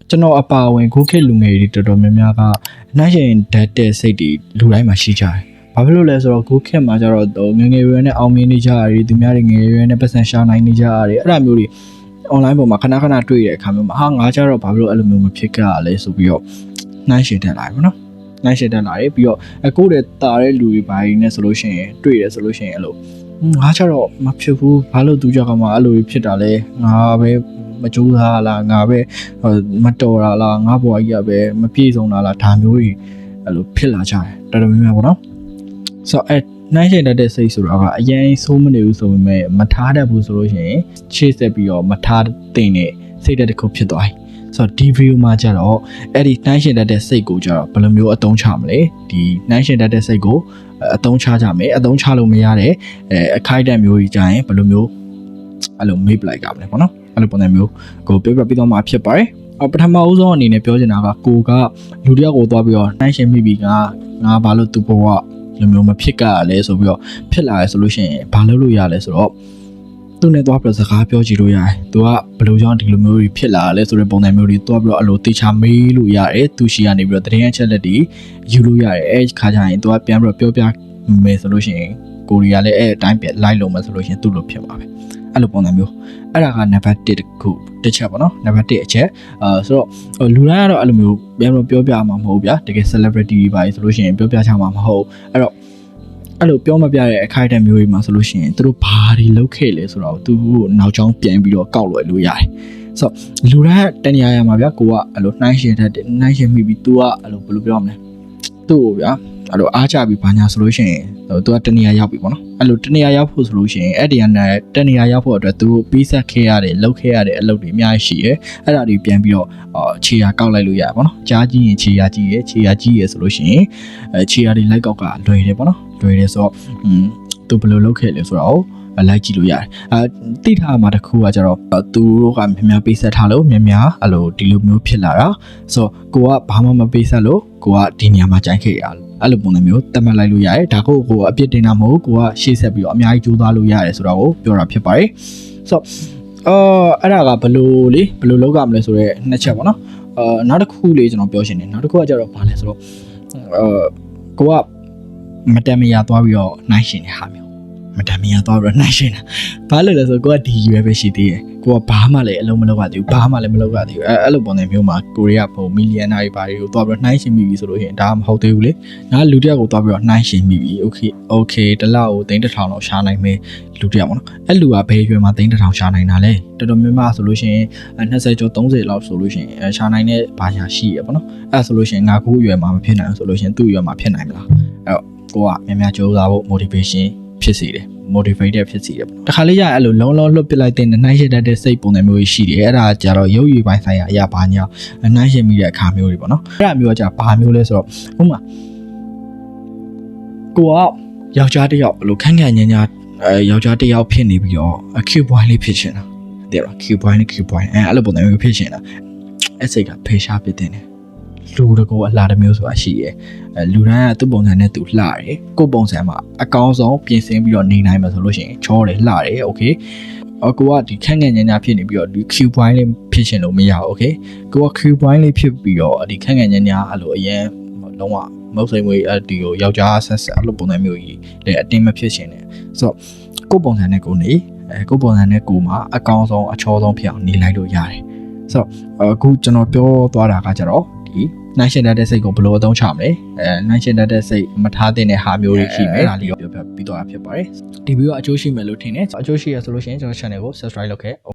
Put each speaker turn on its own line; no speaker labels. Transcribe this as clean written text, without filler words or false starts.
ကျွန်တော်အပါဝင်ကိုခေတ်လူငယ်တွေတော်တော်များများကနှိုင်းရှင်ဓာတ်တဲ့စိတ်တွေလူတိုင်းမှာရှိကြတယ်။ဘာဖြစ်လို့လဲဆိုတော့ကိုခေတ်မှာကျတော့ငငယ်ရွယ်နဲ့အောင်မြင်နေကြရတယ်သူများတွေငယ်ရွယ်နဲ့ပတ်စံရှာနိုင်နေကြရတယ်အဲ့ဒါမျိုးတွေ online ပေါ်မှာခဏခဏတွေ့တဲ့အခါမျိုးမှာဟာငါကျတော့ဘာဖြစ်လို့အဲ့လိုမျိုးမဖြစ်ကြရလဲဆိုပြီးတော့နှိုင်းရှင်တက်လာပြီပေါ့နော်။နှိုင်းရှင်တက်လာတယ်ပြီးတော့ကိုယ့်တဲ့တာတဲ့လူတွေဘာတွေနဲ့ဆိုလို့ရှိရင်တွေ့တယ်ဆိုလို့ရှိရင်အဲ့လိုငါကျတော့မဖြစ်ဘူးဘာလို့သူကြောက်ကမှအဲ့လိုဖြစ်တာလဲငါပဲမကြိုးစားလားငါပဲမတော်တာလားငါဘွားကြီးကပဲမပြေဆုံးတာလားဒါမျိုးကြီးအဲ့လိုဖြစ်လာကြတယ်တော်တော်များများပေါ့နော်ဆိုတော့နှိုင်းရှင်တတ်တဲ့စိတ်ဆိုတော့ကအရင်ဆိုးမနေဘူးဆိုပေမဲ့မထားတတ်ဘူးဆိုလို့ရှိရင်ချေ့ဆက်ပြီးတော့မထားတဲ့နဲ့စိတ်တစ်ခုဖြစ်သွားပြီဆိုတော့ဒီဗီဒီယိုမှာကျတော့အဲ့ဒီနှိုင်းရှင်တတ်တဲ့စိတ်ကိုကျတော့ဘယ်လိုမျိုးအသုံးချမလဲဒီနှိုင်းရှင်တတ်တဲ့စိတ်ကိုအသုံးချကြမယ်အသုံးချလို့မရတဲ့အခိုက်အတန့်မျိုးကြီးကြရင်ဘယ်လိုမျိုးအဲ့လိုမေးပလိုက်ကြမလဲပေါ့နော်အဲ့လိုပုံစံမျိုးကိုပြောပြပြီးတော့မှဖြစ်ပါတယ်ပထမဦးဆုံးအနေနဲ့ပြောချင်တာကကိုကလူတစ်ယောက်ကိုသွားပြီးတော့နှိုင်းရှင်မိပြီးငါဘာလို့သူ့ဘဝလိုမျိုးမဖြစ်ကြရလဲဆိုပြီးတော့ဖြစ်လာရဆိုလို့ရှိရင်ဘာလုပ်လို့ရလဲဆိုတော့သူနဲ့သွားပြီးတော့စကားပြောကြည့်လို့ရတယ်။သူကဘယ်လိုကြောင့်ဒီလိုမျိုးတွေဖြစ်လာလဲဆိုတဲ့ပုံစံမျိုးတွေသွားပြီးတော့အလိုတေချာမေးလို့ရတယ်။သူရှိကနေပြီးတော့တရင်အချက်လက်တွေယူလို့ရတယ်။အဲခါကျရင်သူကပြန်ပြီးတော့ပြောပြမယ်ဆိုလို့ရှိရင်ကိုရီးယားလည်းအဲအတိုင်းပြန်လိုက်လို့မယ်ဆိုလို့ရှိရင်သူ့လိုဖြစ်မှာပဲ။အဲ့လိုပုံစံမျိုးအဲ့ဒါကနံပါတ်1တစ်ချက်ပေါ့နော်နံပါတ်1အချက်ဆိုတော့လူတိုင်းကတော့အဲ့လိုမျိုးပြန်ပြီးပြောပြမှာမဟုတ်ဗျာတကယ် celebrity တွေပါဆိုလို့ရှိရင်ပြောပြချမှာမဟုတ်အဲ့တော့အဲ့လိုပြောမပြတဲ့အခိုက်အတန့်မျိုးတွေမှာဆိုလို့ရှိရင်သူတို့ဘာတွေလုပ်ခဲ့လဲဆိုတော့သူတို့နောက်ကျောင်းပြန်ပြီးတော့ကောက်လွယ်လို့ရတယ်ဆိုတော့လူတိုင်းတနေရာရမှာဗျာကိုကအဲ့လိုနှိုင်းရှင်နှိုင်းရှင်မိပြီး तू ကအဲ့လိုဘယ်လိုပြောရမလဲသူ့ကိုဗျာအဲ့လိုအားချပြီးဘာညာဆိုလို့ရှိရင်သူကတနေရာရောက်ပြီပေါ့နော်အဲ့လိုတနေရာရောက်ဖို့ဆိုလို့ရှိရင်အဲ့ဒီကနေတနေရာရောက်ဖို့အတွက်သူတို့ပြီးဆက်ခဲ့ရတယ်လုပ်ခဲ့ရတဲ့အလုပ်တွေအများကြီးရှိရဲအဲ့ဒါတွေပြန်ပြီးတော့ခြေရာကောက်လိုက်လို့ရပါပေါ့နော်ကြားကြီးရင်ခြေရာကြီးရဲခြေရာကြီးရဲဆိုလို့ရှိရင်ခြေရာတွေလိုက်ကောက်ကလွယ်တယ်ပေါ့နော်လွယ်တယ်ဆိုတော့သူဘယ်လိုလုပ်ခဲ့လဲဆိုတော့လိုက်ကြည့်လို့ရတယ်တိထားမှာတစ်ခုကကျတော့သူတို့ကများများပေးဆက်ထားလို့များအဲ့လိုဒီလိုမျိုးဖြစ်လာတာဆိုတော့ကိုကဘာမှမပေးဆက်လို့ကိုကဒီနေရာမှာကြိုက်ခဲ့ရအဲ့လိုပုံစံမျိုးတတ်မှတ်လိုက်လို့ရတယ်ဒါကိုအပြစ်တင်တာမဟုတ်ကိုကရှေ့ဆက်ပြီးတော့အများကြီးကြိုးစားလို့ရတယ်ဆိုတော့ကိုပြောတာဖြစ်ပါတယ်ဆိုတော့အဲ့ဒါကဘယ်လိုလုပ်ကြမလဲဆိုတော့နှစ်ချက်ပေါ့နော်နောက်တစ်ခုလေးကျွန်တော်ပြောရှင်းတယ်နောက်တစ်ခုကကျတော့ဘာလဲဆိုတော့ကိုကမတမ်းမရသွားပြီးတော့နှိုင်းရှင်တဲ့ဟာမျိုးမတမ်းမရသွားပြီးတော့နှိုင်းရှင်တာဘာလို့လဲဆိုတော့ကိုကဒီရွယ်ပဲရှိသေးတယ်ကိုကဘာမှလည်းအလုံးမလုပ်ရသေးဘူးဘာမှလည်းမလုပ်ရသေးဘူးအဲ့လိုပုံစံမျိုးမှာကိုရီးယားမီလီယံနာတွေဘာတွေကိုသွားပြီးတော့နှိုင်းရှင်မိပြီဆိုလို့ရှိရင်ဒါမဟုတ်သေးဘူးလေငါလူတစ်ယောက်ကိုသွားပြီးတော့နှိုင်းရှင်မိပြီโอเคတလောက်ကို3000လောက်ရှာနိုင်မယ်လူတစ်ယောက်ပေါ့နော်အဲ့လူကဘယ်ရွယ်မှာ3000ရှာနိုင်တာလဲတော်တော်များများဆိုလို့ရှိရင်20ကျော်30လောက်ဆိုလို့ရှိရင်ရှာနိုင်တဲ့ဘာညာရှိရပေါ့နော်အဲ့ဆိုလို့ရှိရင်ငါကိုရွယ်မှာမဖြစ်နိုင်ဘူးဆိုလို့ရှိရင်သူ့ရွယ်မှာဖြစ်နိုင်မလားအဲ့တော့ကိုကများများကြိုးစားဖို့ motivation ဖြစ်စေတယ် motivated ဖြစ်စေတယ်ပေါ့တခါလေးရအဲ့လိုလုံးလုံးလွတ်ပစ်လိုက်တဲ့နှိုင်းရှင်တတ်တဲ့စိတ်ပုံစံမျိုးရှိတယ်အဲ့ဒါကြတော့ရုပ်ရည်ပိုင်းဆိုင်ရာအရာဘာညာနှိုင်းရှင်မိတဲ့အခါမျိုးတွေပေါ့နော်အဲ့ဒါမျိုးကကြာဘာမျိုးလဲဆိုတော့ဥပမာကိုကယောက်ျားတစ်ယောက်ဘလို့ခန့်ခန့်ညာညာယောက်ျားတစ်ယောက်ဖြစ်နေပြီးတော့ Q point လေးဖြစ်ချင်တာတဲ့လား Q point အဲ့လိုပုံစံမျိုးဖြစ်ချင်တာအဲ့စိတ်ကဖေရှားပစ်တဲ့လူတကောအလားတစ်မျိုးဆိုတာရှိရဲလူတိုင်းကသူ့ပုံစံနဲ့သူလှတယ်ကိုယ့်ပုံစံမှာအကောင်းဆုံးပြင်ဆင်ပြီးတော့နေနိုင်မှာဆိုလို့ရှိရင်ချောတယ်လှတယ်โอเคကိုကဒီခန့်ခန့်ညာညာဖြစ်နေပြီးတော့ဒီ Q point လေးဖြစ်ချင်လို့မရဘူးโอเคကိုက Q point လေးဖြစ်ပြီးတော့ဒီခန့်ခန့်ညာညာအဲ့လိုအရင်လုံးဝမဟုတ်စိမ်မွေးဒီကိုယောက်ျားဆက်အဲ့လိုပုံစံမျိုးကြီးလည်းအတင်းမဖြစ်ချင်တယ်ဆိုတော့ကိုယ့်ပုံစံနဲ့ကိုနေကိုယ့်ပုံစံနဲ့ကိုမှာအကောင်းဆုံးအချောဆုံးဖြစ်အောင်နေလိုက်လို့ရတယ်ဆိုတော့အခုကျွန်တော်ပြောသွားတာကကြတော့ဒီနှိုင်းရှင်တတ်တဲ့စိတ်ကိုဘယ်လိုအသုံးချမလဲနှိုင်းရှင်တတ်တဲ့စိတ်မထားတဲ့ဟာမျိုးတွေရှိမယ်ဒါလေးကိုပြောပြပြီးသွားတာဖြစ်ပါတယ်ဒီဗီဒီယိုအကျိုးရှိမယ်လို့ထင်တယ်အကျိုးရှိရဆိုလို့ရှိရင်ကျွန်တော် channel ကို subscribe လုပ်ခဲ့